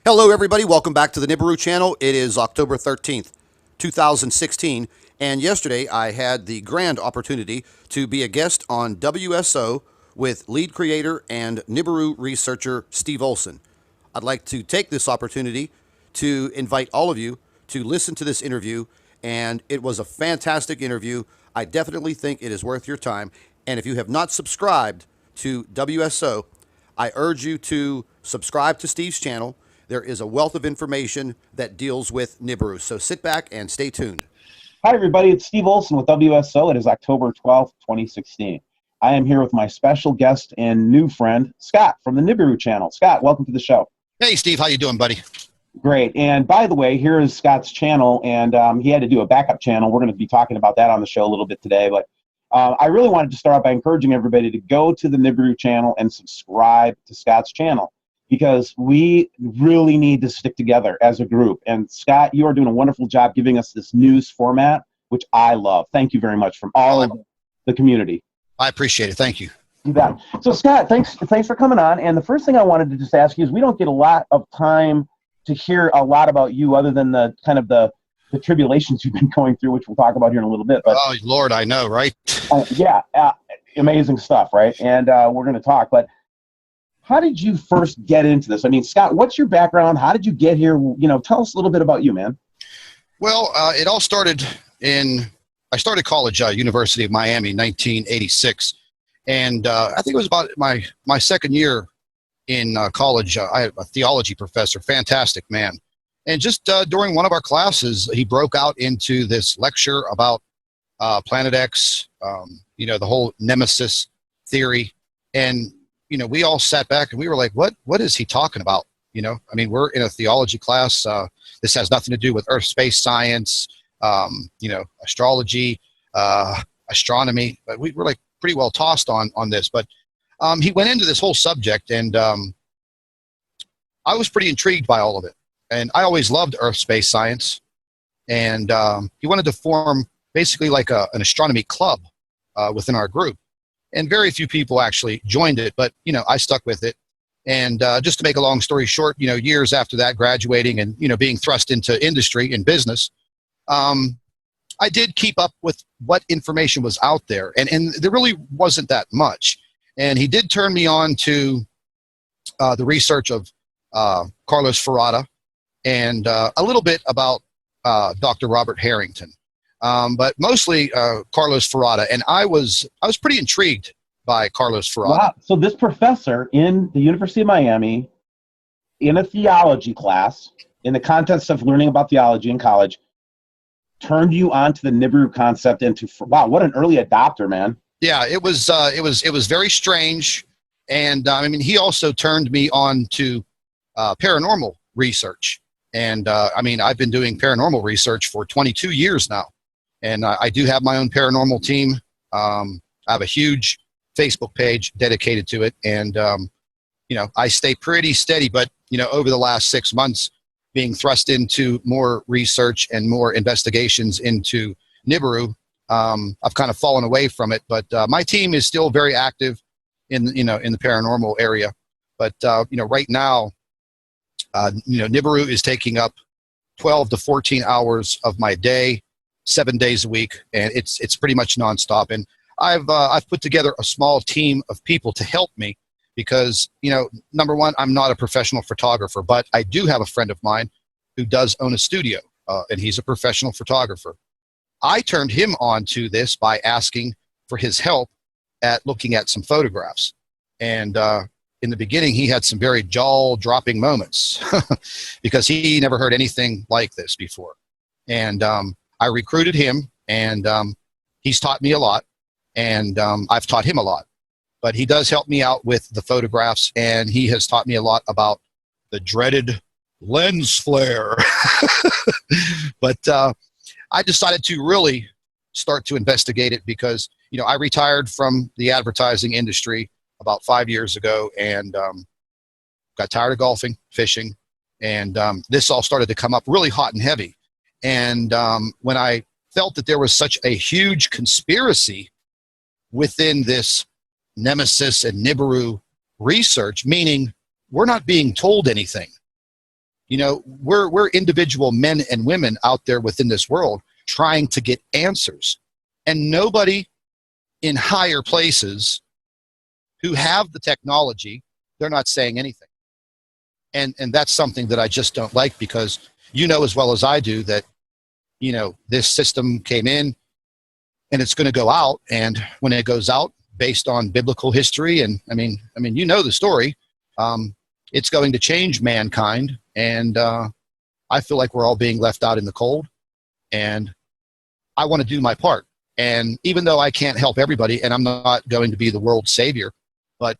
Hello, everybody. Welcome back to the Nibiru channel. It is October 13th, 2016, and yesterday I had the grand opportunity to be a guest on WSO with lead creator and Nibiru researcher Steve Olson. I'd like to take this opportunity to invite all of you to listen to this interview, and it was a fantastic interview. I definitely think it is worth your time, and if you have not subscribed to WSO, I urge you to subscribe to Steve's channel. There is a wealth of information that deals with Nibiru, so sit back and stay tuned. Hi, everybody. It's Steve Olson with WSO. It is October 12th, 2016. I am here with my special guest and new friend, Scott, from the Nibiru channel. Scott, welcome to the show. Hey, Steve. How you doing, buddy? Great. And by the way, here is Scott's channel, and he had to do a backup channel. We're going to be talking about that on the show a little bit today. But I really wanted to start out by encouraging everybody to go to the Nibiru channel and subscribe to Scott's channel, because we really need to stick together as a group. And Scott, you are doing a wonderful job giving us this news format, which I love. Thank you very much from all of the community. I appreciate it. Thank you. You bet. So Scott, thanks for coming on. And the first thing I wanted to just ask you is, we don't get a lot of time to hear a lot about you other than the kind of the tribulations you've been going through, which we'll talk about here in a little bit. But, oh, Lord, I know, right? Amazing stuff, right? And we're going to talk. But how did you first get into this? I mean, Scott, what's your background? How did you get here? You know, tell us a little bit about you, man. Well, it all started I started college, University of Miami, 1986. And I think it was about my second year in college. I had a theology professor, fantastic man. And just during one of our classes, he broke out into this lecture about Planet X, the whole nemesis theory. And we all sat back and we were like, what is he talking about? I mean, we're in a theology class. This has nothing to do with earth, space science, astrology, astronomy. But we were like pretty well tossed on this. But he went into this whole subject, and I was pretty intrigued by all of it. And I always loved earth, space science. And he wanted to form basically like an astronomy club within our group. And very few people actually joined it, but, I stuck with it. And just to make a long story short, years after that, graduating and, being thrust into industry and business, I did keep up with what information was out there. And there really wasn't that much. And he did turn me on to the research of Carlos Ferrata and a little bit about Dr. Robert Harrington. But mostly Carlos Ferrata, and I was pretty intrigued by Carlos Ferrata. Wow! So this professor in the University of Miami, in a theology class, in the context of learning about theology in college, turned you on to the Nibiru concept. Wow! What an early adopter, man! Yeah, it was very strange, and I mean, he also turned me on to paranormal research, and I mean, I've been doing paranormal research for 22 years now. And I do have my own paranormal team. I have a huge Facebook page dedicated to it. And, I stay pretty steady. But, over the last 6 months, being thrust into more research and more investigations into Nibiru, I've kind of fallen away from it. But my team is still very active in the paranormal area. But, right now, Nibiru is taking up 12 to 14 hours of my day, 7 days a week, and it's pretty much nonstop. And I've put together a small team of people to help me because, number one, I'm not a professional photographer, but I do have a friend of mine who does own a studio, and he's a professional photographer. I turned him on to this by asking for his help at looking at some photographs. And in the beginning, he had some very jaw-dropping moments because he never heard anything like this before. And I recruited him, and he's taught me a lot, and I've taught him a lot. But he does help me out with the photographs, and he has taught me a lot about the dreaded lens flare. But I decided to really start to investigate it because, I retired from the advertising industry about 5 years ago and got tired of golfing, fishing, and this all started to come up really hot and heavy. And when I felt that there was such a huge conspiracy within this Nemesis and Nibiru research, meaning we're not being told anything. We're individual men and women out there within this world trying to get answers, and nobody in higher places who have the technology, they're not saying anything. And that's something that I just don't like, because as well as I do that, this system came in and it's going to go out. And when it goes out, based on biblical history, and I mean, the story, it's going to change mankind. And I feel like we're all being left out in the cold, and I want to do my part. And even though I can't help everybody, and I'm not going to be the world's savior, but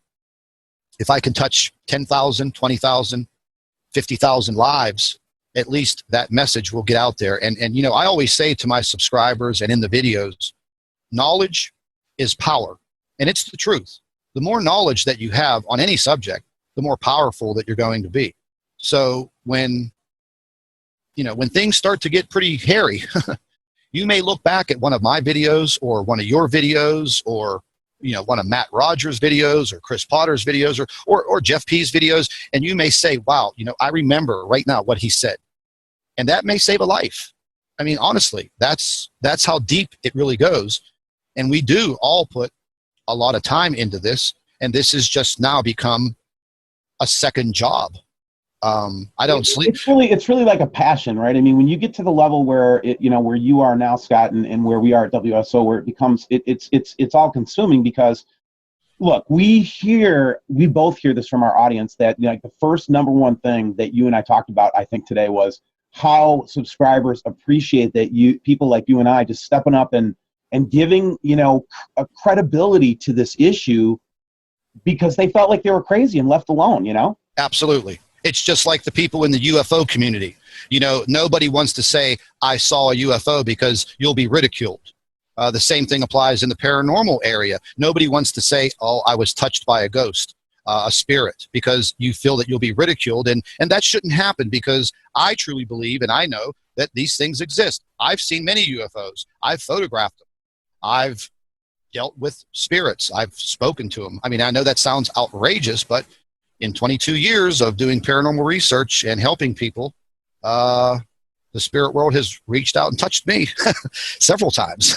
if I can touch 10,000, 20,000, 50,000 lives, at least that message will get out there. And I always say to my subscribers and in the videos, knowledge is power. And it's the truth. The more knowledge that you have on any subject, the more powerful that you're going to be. So when things start to get pretty hairy, you may look back at one of my videos or one of your videos, or one of Matt Rogers' videos or Chris Potter's videos or Jeff P's videos, and you may say, wow, I remember right now what he said. And that may save a life. I mean, honestly, that's how deep it really goes. And we do all put a lot of time into this, and this has just now become a second job. I don't sleep. It's really like a passion, right? I mean, when you get to the level where where you are now, Scott, and where we are at WSO, where it becomes it's all consuming. Because look, we both hear this from our audience, that the first number one thing that you and I talked about, I think today, was how subscribers appreciate that people like you and I just stepping up and giving a credibility to this issue, because they felt like they were crazy and left alone. Absolutely. It's just like the people in the UFO community. Nobody wants to say, I saw a UFO, because you'll be ridiculed. The same thing applies in the paranormal area. Nobody wants to say, oh, I was touched by a ghost, a spirit, because you feel that you'll be ridiculed. And that shouldn't happen, because I truly believe, and I know that these things exist. I've seen many UFOs. I've photographed them. I've dealt with spirits. I've spoken to them. I mean, I know that sounds outrageous, but in 22 years of doing paranormal research and helping people, the spirit world has reached out and touched me several times.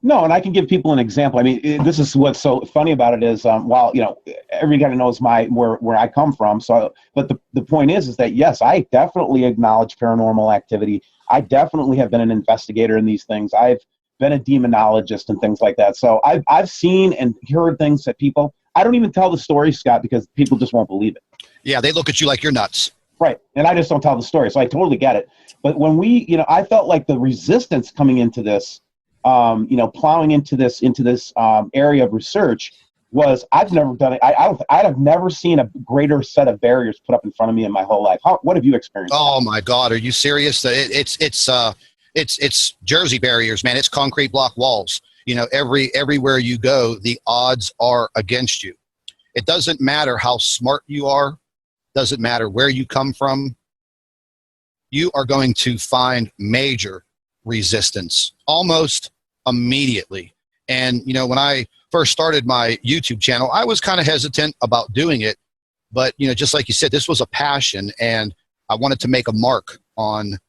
No, and I can give people an example. I mean, this is what's so funny about it is, while everybody knows where I come from. So, but the point is that yes, I definitely acknowledge paranormal activity. I definitely have been an investigator in these things. I've been a demonologist and things like that. So I've seen and heard things that people. I don't even tell the story, Scott, because people just won't believe it. Yeah, they look at you like you're nuts. Right, and I just don't tell the story, so I totally get it. But when I felt like the resistance coming into this, plowing into this area of research was, I've never done it. I've never seen a greater set of barriers put up in front of me in my whole life. What have you experienced? Oh my God, are you serious? It's Jersey barriers, man. It's concrete block walls. Everywhere you go, the odds are against you. It doesn't matter how smart you are. Doesn't matter where you come from. You are going to find major resistance almost immediately. And, when I first started my YouTube channel, I was kind of hesitant about doing it. But, just like you said, this was a passion, and I wanted to make a mark on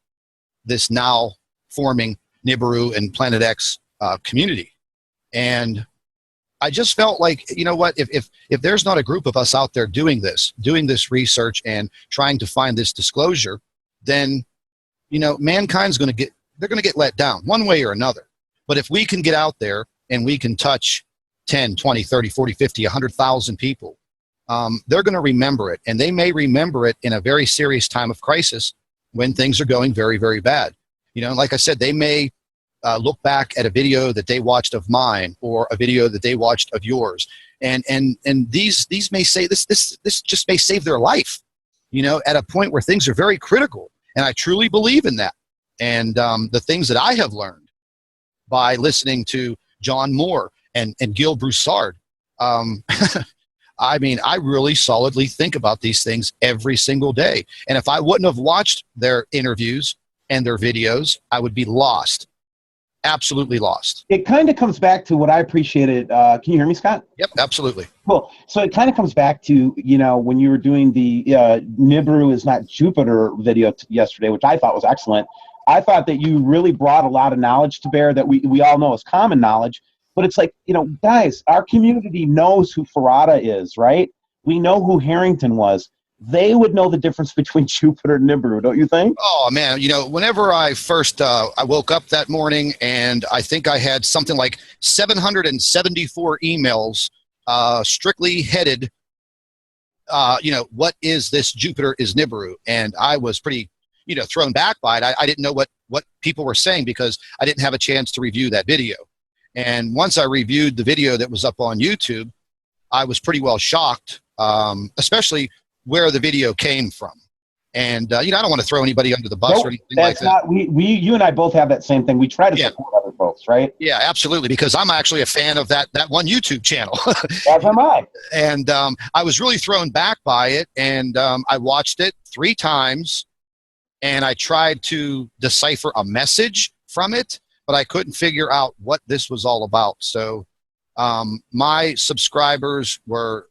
this now forming Nibiru and Planet X community. And I just felt like, if there's not a group of us out there doing this research and trying to find this disclosure, then, mankind's going to get let down one way or another. But if we can get out there and we can touch 10, 20, 30, 40, 50, 100,000 people, they're going to remember it. And they may remember it in a very serious time of crisis when things are going very, very bad. Like I said, they may look back at a video that they watched of mine, or a video that they watched of yours, and these may say this just may save their life, at a point where things are very critical. And I truly believe in that. And the things that I have learned by listening to John Moore and Gil Broussard, I mean, I really solidly think about these things every single day. And if I wouldn't have watched their interviews and their videos, I would be lost. absolutely lost. It kind of comes back to what I appreciated. Can you hear me, Scott? Yep, absolutely. Cool. So it kind of comes back to, when you were doing the Nibiru is not Jupiter video yesterday, which I thought was excellent. I thought that you really brought a lot of knowledge to bear that we all know is common knowledge. But it's like, guys, our community knows who Farada is, right? We know who Harrington was. They would know the difference between Jupiter and Nibiru, don't you think? Oh man, whenever I first I woke up that morning, and I think I had something like 774 emails strictly headed, what is this Jupiter is Nibiru? And I was pretty, thrown back by it. I didn't know what people were saying because I didn't have a chance to review that video. And once I reviewed the video that was up on YouTube, I was pretty well shocked, especially where the video came from. And, I don't want to throw anybody under the bus or anything like that. You and I both have that same thing. We try to support other folks, right? Yeah, absolutely. Because I'm actually a fan of that one YouTube channel. As am I. And I was really thrown back by it. And I watched it 3 times. And I tried to decipher a message from it, but I couldn't figure out what this was all about. So my subscribers were,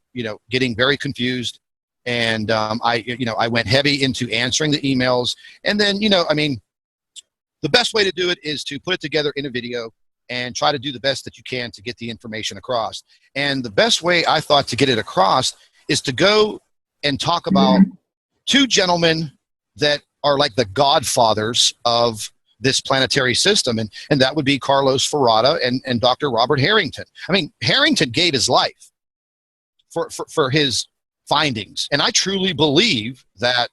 getting very confused. And I went heavy into answering the emails. And then, the best way to do it is to put it together in a video and try to do the best that you can to get the information across. And the best way I thought to get it across is to go and talk about 2 gentlemen that are like the godfathers of this planetary system. And that would be Carlos Farada and Dr. Robert Harrington. I mean, Harrington gave his life for his findings. And I truly believe that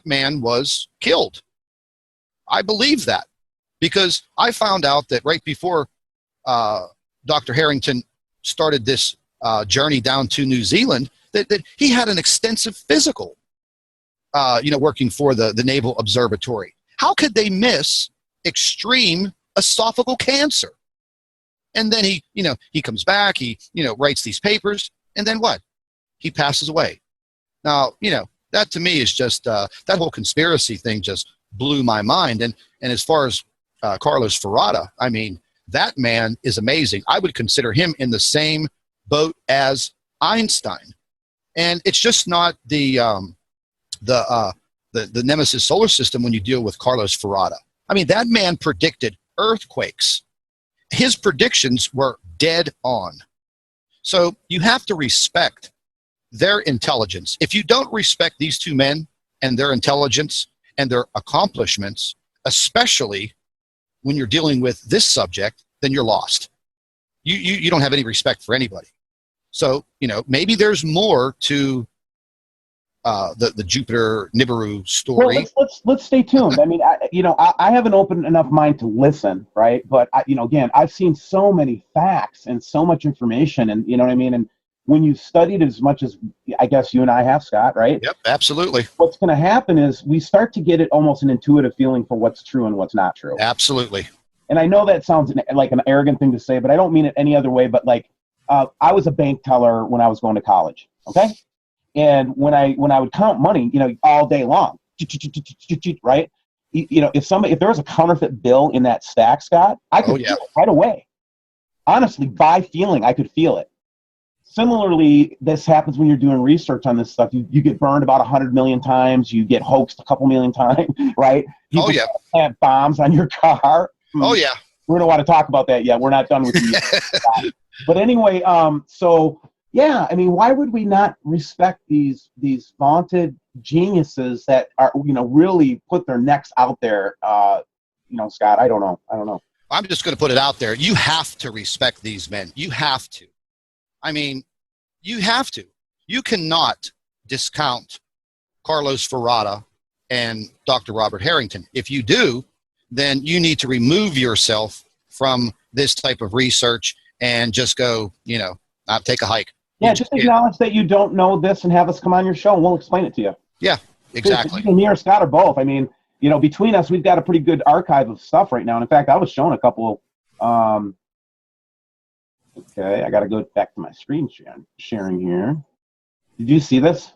man was killed. I believe that because I found out that right before Dr. Harrington started this journey down to New Zealand, that he had an extensive physical, working for the Naval Observatory. How could they miss extreme esophageal cancer? And then he comes back, he writes these papers, and then what? He passes away. Now, that to me is just, that whole conspiracy thing just blew my mind. And as far as Carlos Farada, I mean, that man is amazing. I would consider him in the same boat as Einstein. And it's just not the Nemesis solar system when you deal with Carlos Farada. I mean, that man predicted earthquakes. His predictions were dead on. So you have to respect their intelligence. If you don't respect these 2 men and their intelligence and their accomplishments, especially when you're dealing with this subject, then you're lost. You don't have any respect for anybody. So, maybe there's more to the Jupiter Nibiru story. Well, let's stay tuned. I mean, I have an open enough mind to listen, right? But again, I've seen so many facts and so much information, and you know what I mean. And when you've studied as much as I guess you and I have, Scott, right? Yep, absolutely. What's going to happen is we start to get almost an intuitive feeling for what's true and what's not true. Absolutely. And I know that sounds like an arrogant thing to say, but I don't mean it any other way. But I was a bank teller when I was going to college. Okay. And when I would count money, all day long, right? If there was a counterfeit bill in that stack, Scott, I could feel it right away. Honestly, by feeling, I could feel it. Similarly, this happens when you're doing research on this stuff. You get burned about 100 million times. You get hoaxed a couple million times, right? People plant bombs on your car. Oh, yeah. We don't want to talk about that yet. We're not done with you. But anyway, so, yeah, I mean, why would we not respect these vaunted geniuses that are, really put their necks out there? Scott, I don't know. I'm just going to put it out there. You have to respect these men. You have to. I mean, you have to. You cannot discount Carlos Farada and Dr. Robert Harrington. If you do, then you need to remove yourself from this type of research and just go, take a hike. Yeah, just acknowledge that you don't know this and have us come on your show and we'll explain it to you. Yeah, exactly. Me or Scott or both. I mean, between us, we've got a pretty good archive of stuff right now. And in fact, I was shown a couple okay, I got to go back to my screen sharing here. Did you see this?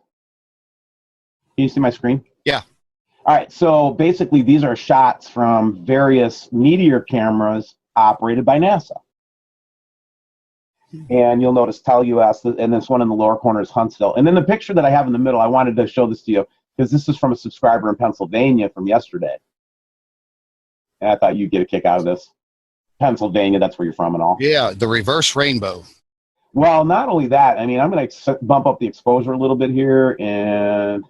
Can you see my screen? Yeah. All right, so basically these are shots from various meteor cameras operated by NASA. And you'll notice TEL-US, and this one in the lower corner is Huntsville. And then the picture that I have in the middle, I wanted to show this to you because this is from a subscriber in Pennsylvania from yesterday. And I thought you'd get a kick out of this. Pennsylvania, that's where you're from and all. Yeah, the reverse rainbow. Well, not only that, I mean, I'm going to bump up the exposure a little bit here and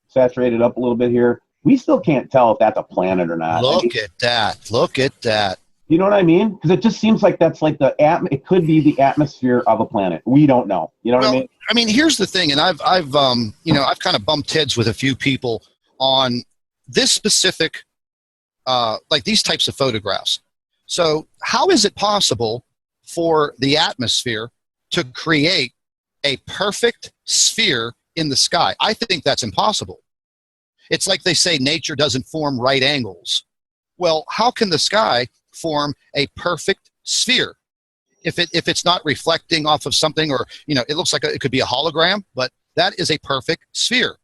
saturate it up a little bit here. We still can't tell if that's a planet or not. Look at that. Look at that. You know what I mean? Because it just seems like that's like it could be the atmosphere of a planet. We don't know. You know what I mean? I mean, here's the thing, and I've kind of bumped heads with a few people on this specific, like these types of photographs. So how is it possible for the atmosphere to create a perfect sphere in the sky? I think that's impossible. It's like they say nature doesn't form right angles. Well, how can the sky form a perfect sphere if it's not reflecting off of something, or it looks like it could be a hologram, but that is a perfect sphere.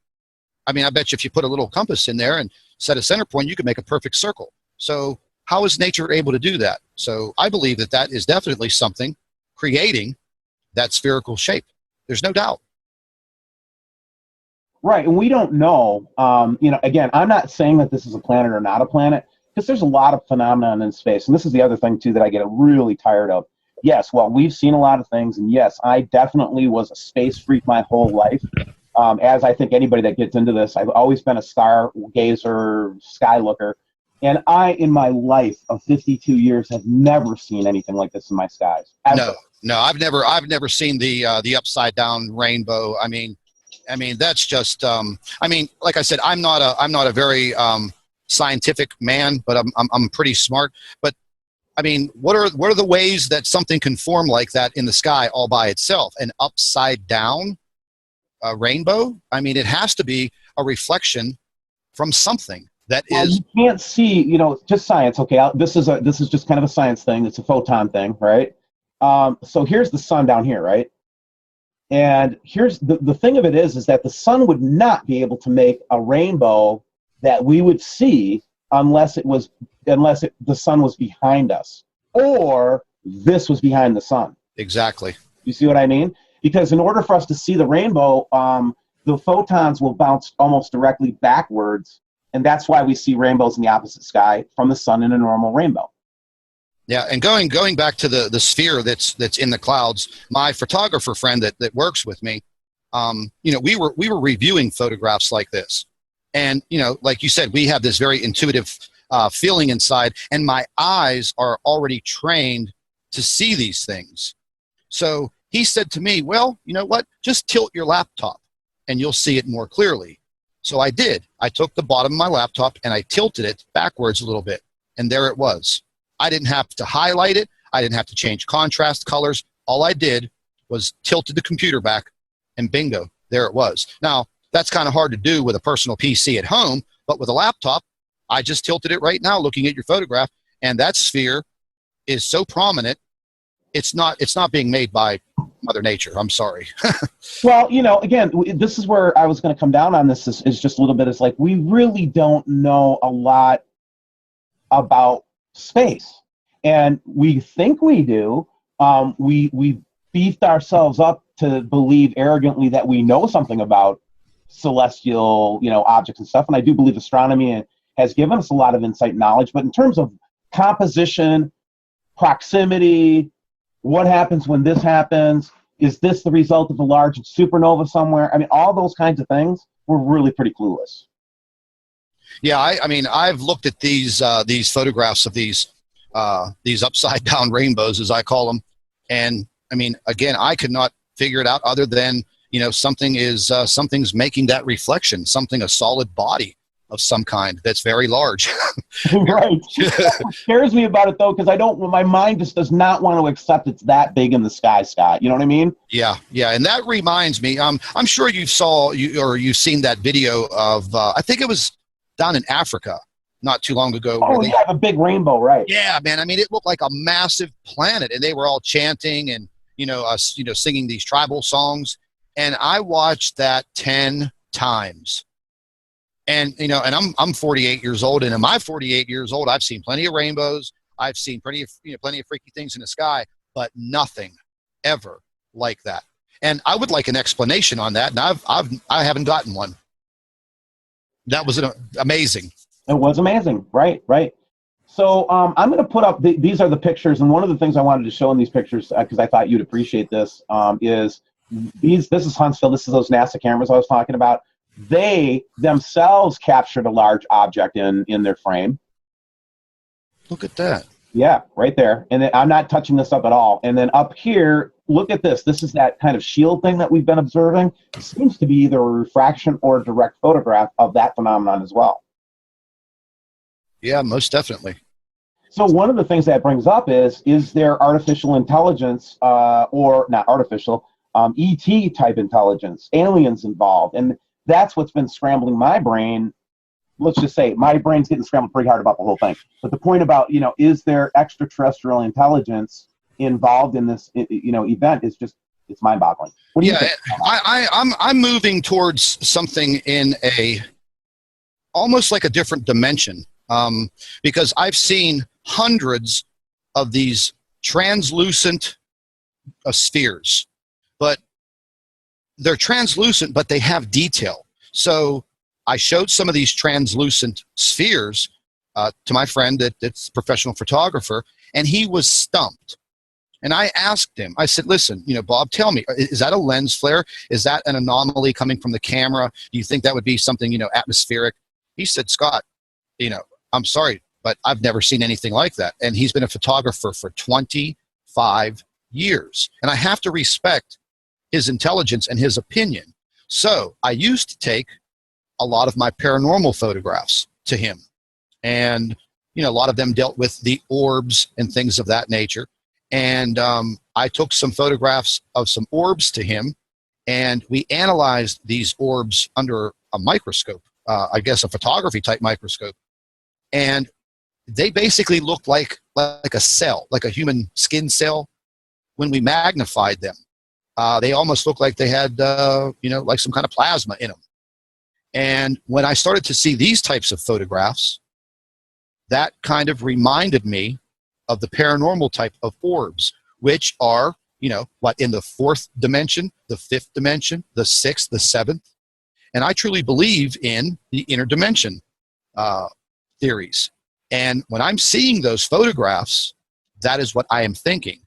I mean, I bet you if you put a little compass in there and set a center point, you could make a perfect circle. So how is nature able to do that? So I believe that is definitely something creating that spherical shape. There's no doubt. Right, and we don't know. Again, I'm not saying that this is a planet or not a planet, because there's a lot of phenomenon in space. And this is the other thing, too, that I get really tired of. Yes, well, we've seen a lot of things, and yes, I definitely was a space freak my whole life. As I think anybody that gets into this, I've always been a stargazer, sky looker. And I, in my life of 52 years, have never seen anything like this in my skies. Ever. No, I've never seen the upside down rainbow. I mean, that's just. Like I said, I'm not a very scientific man, but I'm pretty smart. But I mean, what are the ways that something can form like that in the sky all by itself? An upside down rainbow? I mean, it has to be a reflection from something. That is, you can't see, just science. Okay, this is just kind of a science thing. It's a photon thing, right? So here's the sun down here, right? And here's the thing of it is that the sun would not be able to make a rainbow that we would see unless the sun was behind us, or this was behind the sun. Exactly. You see what I mean? Because in order for us to see the rainbow, the photons will bounce almost directly backwards. And that's why we see rainbows in the opposite sky from the sun in a normal rainbow. Yeah, and going back to the sphere that's in the clouds, my photographer friend that works with me, we were reviewing photographs like this, and like you said, we have this very intuitive feeling inside, and my eyes are already trained to see these things. So he said to me, "Well, you know what? Just tilt your laptop, and you'll see it more clearly." So I did. I took the bottom of my laptop and I tilted it backwards a little bit. And there it was. I didn't have to highlight it. I didn't have to change contrast colors. All I did was tilted the computer back and bingo, there it was. Now, that's kind of hard to do with a personal PC at home, but with a laptop, I just tilted it right now looking at your photograph, and that sphere is so prominent, it's not being made by Mother Nature. I'm sorry. Well, again, this is where I was going to come down on this is just a little bit. It's like we really don't know a lot about space, and we think we do. We beefed ourselves up to believe arrogantly that we know something about celestial, objects and stuff. And I do believe astronomy has given us a lot of insight and knowledge. But in terms of composition, proximity, what happens when this happens? Is this the result of a large supernova somewhere? I mean, all those kinds of things, we're really pretty clueless. Yeah, I mean, I've looked at these photographs of these upside down rainbows, as I call them, and I mean, again, I could not figure it out other than something's making that reflection, a solid body of some kind that's very large. Right. What scares me about it, though, because my mind just does not want to accept it's that big in the sky, Scott. You know what I mean? Yeah, and that reminds me, I'm sure you've seen that video of, I think it was down in Africa not too long ago. Oh, yeah, a big rainbow, right? Yeah, man. I mean, it looked like a massive planet, and they were all chanting and singing these tribal songs. And I watched that 10 times. And and I'm 48 years old, and in my 48 years old, I've seen plenty of rainbows. I've seen plenty of freaky things in the sky, but nothing ever like that. And I would like an explanation on that, and I haven't gotten one. That was amazing. It was amazing, right? Right. So I'm going to put up, these are the pictures, and one of the things I wanted to show in these pictures, because I thought you'd appreciate this, is this is Huntsville, this is those NASA cameras I was talking about. They themselves captured a large object in their frame. Look at that. Yeah, right there. And then I'm not touching this up at all. And then up here, look at this. This is that kind of shield thing that we've been observing. It seems to be either a refraction or a direct photograph of that phenomenon as well. Yeah, most definitely. So one of the things that brings up is there artificial intelligence or not artificial, ET type intelligence, aliens involved? And that's what's been scrambling my brain. Let's just say my brain's getting scrambled pretty hard about the whole thing. But the point about, is there extraterrestrial intelligence involved in this, event is just, it's mind boggling. What do you think? I'm moving towards something in almost like a different dimension. Because I've seen hundreds of these translucent spheres, but they're translucent, but they have detail. So I showed some of these translucent spheres to my friend that's a professional photographer, and he was stumped. And I asked him, I said, listen, Bob, tell me, is that a lens flare? Is that an anomaly coming from the camera? Do you think that would be something, atmospheric? He said, Scott, I'm sorry, but I've never seen anything like that. And he's been a photographer for 25 years. And I have to respect his intelligence and his opinion. So I used to take a lot of my paranormal photographs to him. And, a lot of them dealt with the orbs and things of that nature. And I took some photographs of some orbs to him, and we analyzed these orbs under a microscope, I guess a photography type microscope. And they basically looked like a cell, like a human skin cell. When we magnified them, they almost looked like they had, like some kind of plasma in them. And when I started to see these types of photographs, that kind of reminded me of the paranormal type of orbs, which are, in the fourth dimension, the fifth dimension, the sixth, the seventh. And I truly believe in the interdimension theories. And when I'm seeing those photographs, that is what I am thinking,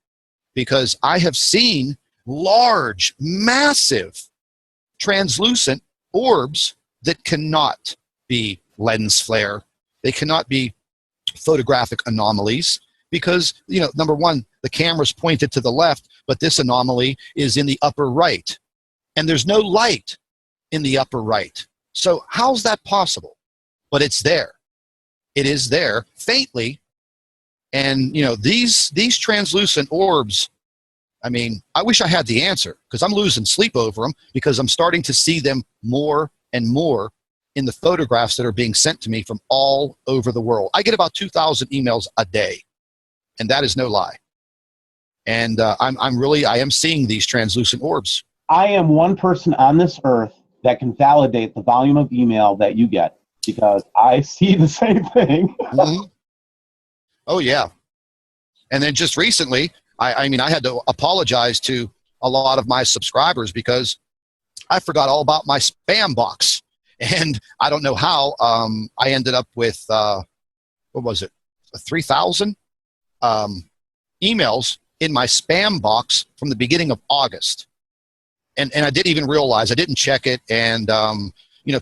because I have seen large, massive, translucent orbs that cannot be lens flare. They cannot be photographic anomalies because, number one, the camera's pointed to the left, but this anomaly is in the upper right. And there's no light in the upper right. So how's that possible? But it's there. It is there faintly. And, these translucent orbs, I wish I had the answer, because I'm losing sleep over them, because I'm starting to see them more and more in the photographs that are being sent to me from all over the world. I get about 2,000 emails a day, and that is no lie. And I am seeing these translucent orbs. I am one person on this earth that can validate the volume of email that you get, because I see the same thing. Mm-hmm. Oh, yeah. And then just recently, I had to apologize to a lot of my subscribers because I forgot all about my spam box. And I don't know how I ended up with, 3,000 emails in my spam box from the beginning of August. And I didn't even realize, I didn't check it. And,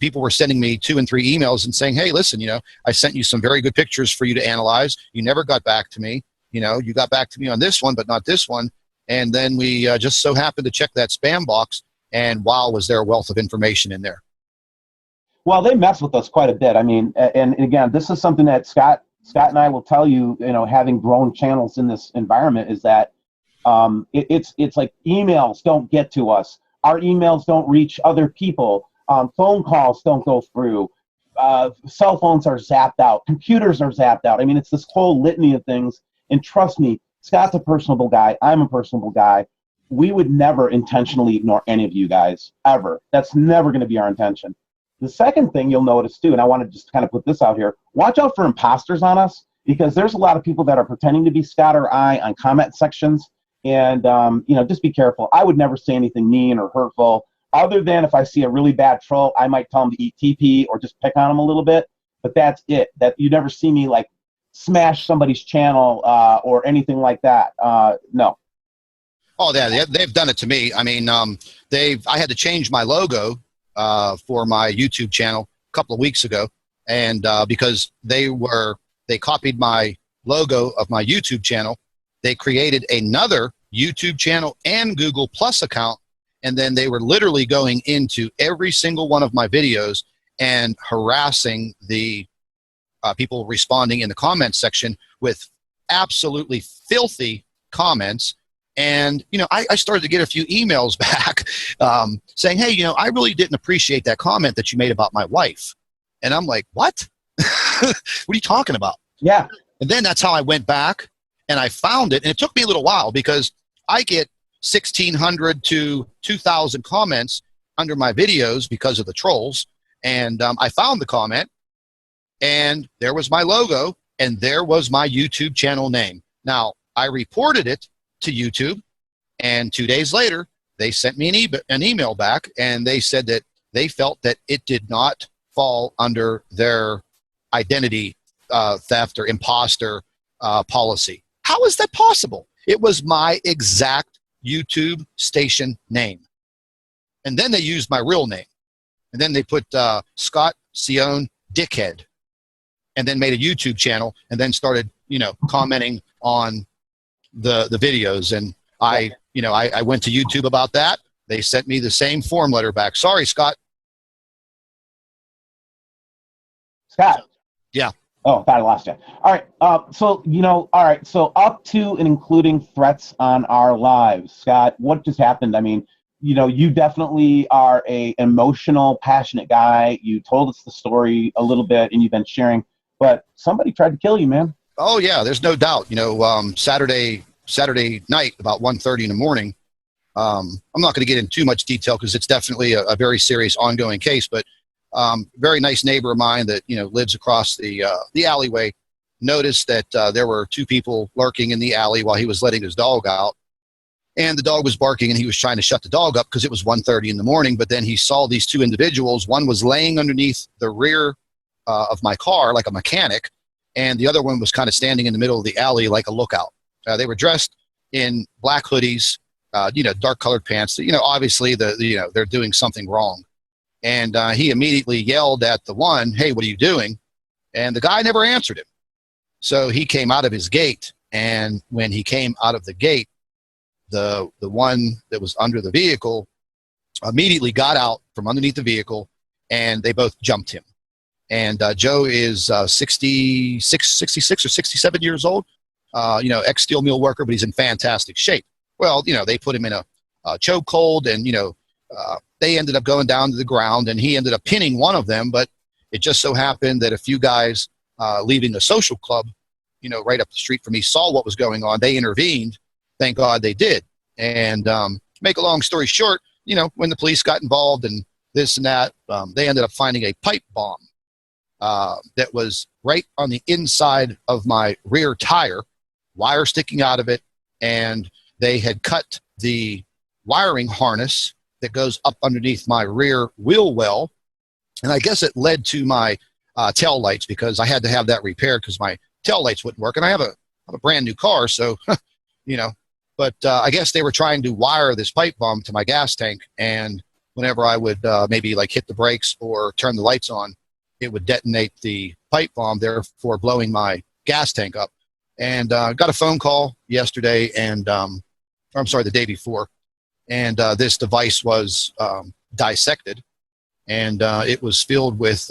people were sending me 2 and 3 emails and saying, hey, listen, I sent you some very good pictures for you to analyze. You never got back to me. You got back to me on this one, but not this one. And then we just so happened to check that spam box, and wow, was there a wealth of information in there. Well, they mess with us quite a bit. And again, this is something that Scott and I will tell you, having grown channels in this environment, is that it's like emails don't get to us. Our emails don't reach other people. Phone calls don't go through. Cell phones are zapped out. Computers are zapped out. It's this whole litany of things. And trust me, Scott's a personable guy. I'm a personable guy. We would never intentionally ignore any of you guys, ever. That's never going to be our intention. The second thing you'll notice, too, and I want to just kind of put this out here, watch out for imposters on us. because there's a lot of people that are pretending to be Scott or I on comment sections. And, just be careful. I would never say anything mean or hurtful, other than if I see a really bad troll, I might tell them to eat TP or just pick on them a little bit. But that's it. That you never see me like smash somebody's channel or anything like that. No. Oh, they've done it to me. I mean, I had to change my logo for my YouTube channel a couple of weeks ago, and because they copied my logo of my YouTube channel, they created another YouTube channel and Google Plus account, and then they were literally going into every single one of my videos and harassing the people responding in the comments section with absolutely filthy comments. And, I started to get a few emails back saying, hey, I really didn't appreciate that comment that you made about my wife. And I'm like, what? What are you talking about? Yeah. And then that's how I went back and I found it. And it took me a little while because I get 1,600 to 2,000 comments under my videos because of the trolls. And I found the comment, and there was my logo, and there was my YouTube channel name. Now, I reported it to YouTube, and 2 days later, they sent me an email back, and they said that they felt that it did not fall under their identity theft or imposter policy. How is that possible? It was my exact YouTube station name. And then they used my real name. And then they put Scott Sion Dickhead, and then made a YouTube channel, and then started, commenting on the videos. And I went to YouTube about that. They sent me the same form letter back. Sorry, Scott. Scott. Yeah. Oh, I thought I lost you. All right. All right. So up to and including threats on our lives, Scott, what just happened? I mean, you definitely are a emotional, passionate guy. You told us the story a little bit, and you've been sharing, but somebody tried to kill you, man. Oh yeah, there's no doubt. Saturday night, about 1:30 in the morning. I'm not going to get into too much detail because it's definitely a very serious ongoing case, but very nice neighbor of mine that lives across the alleyway noticed that there were two people lurking in the alley while he was letting his dog out, and the dog was barking, and he was trying to shut the dog up because it was 1:30 in the morning. But then he saw these two individuals. One was laying underneath the rear of my car like a mechanic, and the other one was kind of standing in the middle of the alley like a lookout. They were dressed in black hoodies, dark colored pants. Obviously they're doing something wrong. And he immediately yelled at the one, hey, what are you doing? And the guy never answered him. So he came out of his gate. And when he came out of the gate, the one that was under the vehicle immediately got out from underneath the vehicle, and they both jumped him. And Joe is 66 or 67 years old, ex-steel mill worker, but he's in fantastic shape. Well, they put him in a chokehold, and, they ended up going down to the ground, and he ended up pinning one of them. But it just so happened that a few guys leaving a social club, right up the street from me, saw what was going on. They intervened. Thank God they did. And make a long story short, when the police got involved and this and that, they ended up finding a pipe bomb that was right on the inside of my rear tire, wire sticking out of it, and they had cut the wiring harness that goes up underneath my rear wheel well, and I guess it led to my tail lights, because I had to have that repaired because my tail lights wouldn't work, and I have a brand new car, so But I guess they were trying to wire this pipe bomb to my gas tank, and whenever I would maybe like hit the brakes or turn the lights on, it would detonate the pipe bomb, therefore blowing my gas tank up. And got a phone call yesterday, and the day before, and this device was dissected, and it was filled with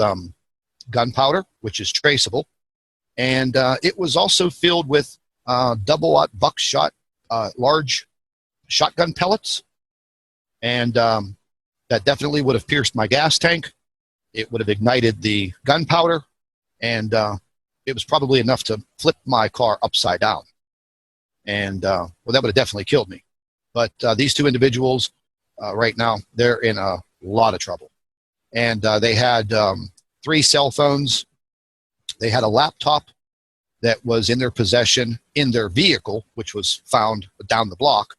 gunpowder, which is traceable, and it was also filled with double-aught buckshot large shotgun pellets, and that definitely would have pierced my gas tank. It would have ignited the gunpowder, and it was probably enough to flip my car upside down. And that would have definitely killed me. But these two individuals, right now, they're in a lot of trouble. And they had 3 cell phones. They had a laptop. that was in their possession in their vehicle, which was found down the block.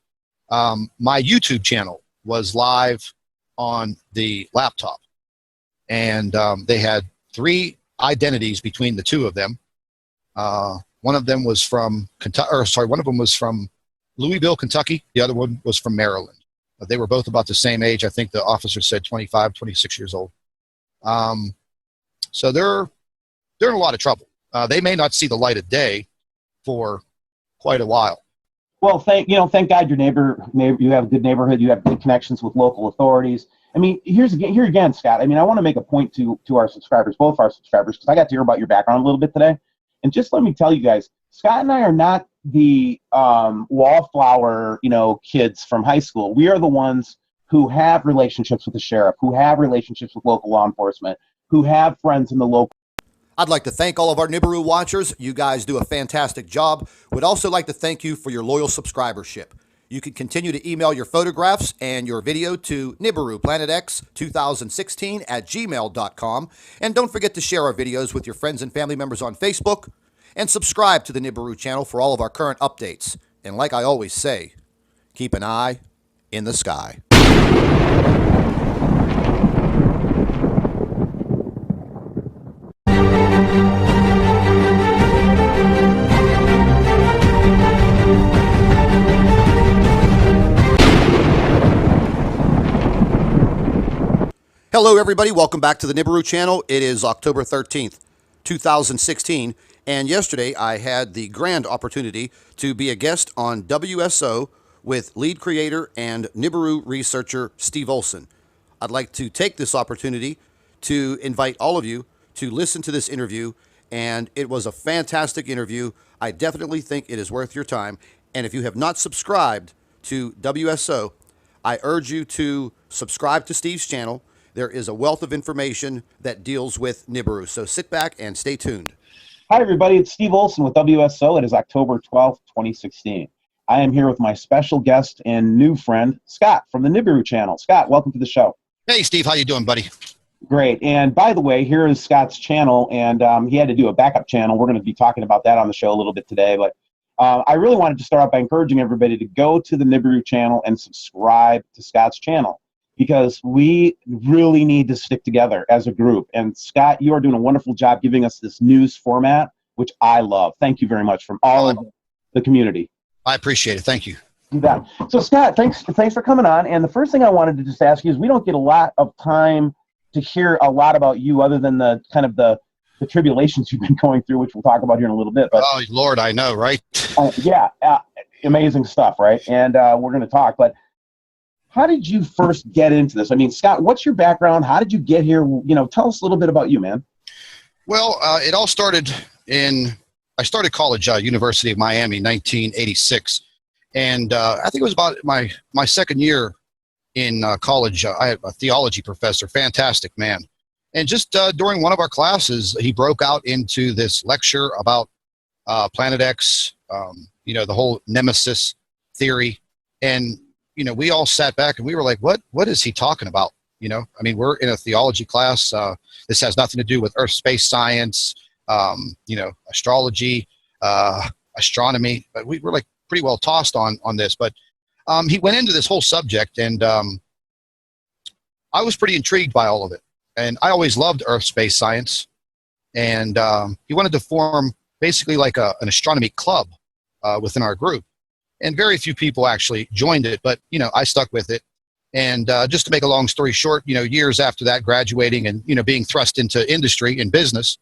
My YouTube channel was live on the laptop, and they had 3 identities between the 2 of them. One of them was from one of them was from Louisville, Kentucky. The other one was from Maryland. They were both about the same age. I think the officer said 25, 26 years old. So they're in a lot of trouble. They may not see the light of day for quite a while. Well, thank God your neighbor, you have a good neighborhood. You have good connections with local authorities. I mean, here again, Scott. I mean, I want to make a point to our subscribers, both our subscribers, because I got to hear about your background a little bit today. And just let me tell you guys, Scott and I are not the wallflower, kids from high school. We are the ones who have relationships with the sheriff, who have relationships with local law enforcement, who have friends in the local. I'd like to thank all of our Nibiru watchers. You guys do a fantastic job. Would also like to thank you for your loyal subscribership. You can continue to email your photographs and your video to NibiruPlanetX2016@gmail.com. And don't forget to share our videos with your friends and family members on Facebook. And subscribe to the Nibiru channel for all of our current updates. And like I always say, keep an eye in the sky. Hello, everybody. Welcome back to the Nibiru channel. It is October 13th, 2016, and yesterday I had the grand opportunity to be a guest on WSO with lead creator and Nibiru researcher Steve Olson. I'd like to take this opportunity to invite all of you to listen to this interview, and it was a fantastic interview. I definitely think it is worth your time, and if you have not subscribed to WSO, I urge you to subscribe to Steve's channel. There is a wealth of information that deals with Nibiru, so sit back and stay tuned. Hi, everybody. It's Steve Olson with WSO. It is October 12th, 2016. I am here with my special guest and new friend, Scott, from the Nibiru channel. Scott, welcome to the show. Hey, Steve. How you doing, buddy? Great. And by the way, here is Scott's channel, and he had to do a backup channel. We're going to be talking about that on the show a little bit today, but I really wanted to start out by encouraging everybody to go to the Nibiru channel and subscribe to Scott's channel, because we really need to stick together as a group. And Scott, you are doing a wonderful job giving us this news format, which I love. Thank you very much from all of the community. I appreciate it. Thank you. You bet. So Scott, thanks for coming on. And the first thing I wanted to just ask you is, we don't get a lot of time to hear a lot about you other than the kind of the tribulations you've been going through, which we'll talk about here in a little bit. But oh, Lord, I know, right? Amazing stuff, right? And we're going to talk, but how did you first get into this? I mean, Scott, what's your background? How did you get here? Tell us a little bit about you, man. Well, it all started I started college, University of Miami, 1986. And I think it was about my second year in college. I had a theology professor, fantastic man. And just during one of our classes, he broke out into this lecture about Planet X, the whole nemesis theory. And we all sat back and we were like, what is he talking about? I mean, we're in a theology class. This has nothing to do with earth space science, astrology, astronomy. But we were like pretty well tossed on this. But he went into this whole subject, and I was pretty intrigued by all of it. And I always loved earth space science. And he wanted to form basically like an astronomy club within our group. And very few people actually joined it, but I stuck with it. And just to make a long story short, years after that, graduating and being thrust into industry and business,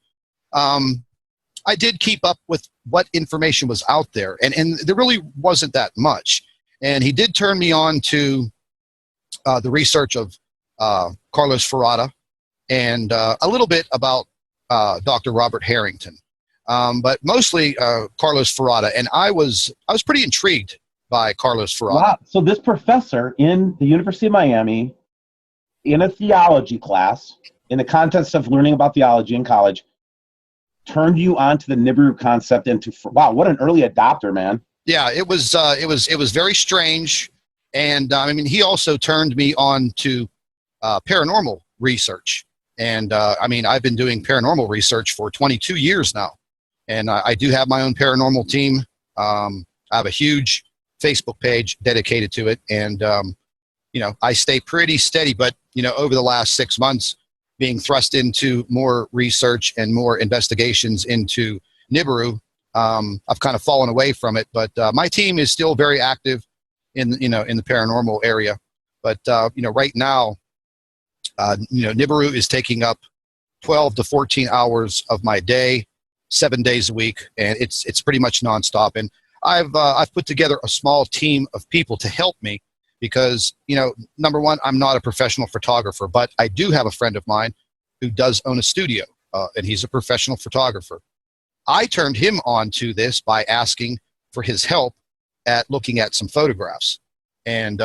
I did keep up with what information was out there, and there really wasn't that much. And he did turn me on to the research of Carlos Ferrata and a little bit about Dr. Robert Harrington. But mostly Carlos Ferrata, and I was pretty intrigued by Carlos Ferrata. Wow. So this professor in the University of Miami, in a theology class, in the context of learning about theology in college, turned you on to the Nibiru concept. Wow, what an early adopter, man. Yeah, it was very strange, and I mean, he also turned me on to paranormal research, and I mean, I've been doing paranormal research for 22 years now. And I do have my own paranormal team. I have a huge Facebook page dedicated to it. And, I stay pretty steady, but, over the last 6 months, being thrust into more research and more investigations into Nibiru, I've kind of fallen away from it. But my team is still very active in the paranormal area. But right now, Nibiru is taking up 12 to 14 hours of my day, 7 days a week, and it's pretty much nonstop. And I've put together a small team of people to help me because, number one, I'm not a professional photographer, but I do have a friend of mine who does own a studio, and he's a professional photographer. I turned him on to this by asking for his help at looking at some photographs. And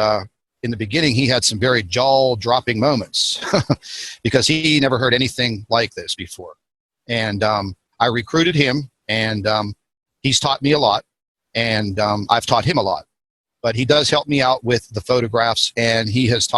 in the beginning, he had some very jaw-dropping moments because he never heard anything like this before. And I recruited him, and he's taught me a lot, and I've taught him a lot. But he does help me out with the photographs, and he has taught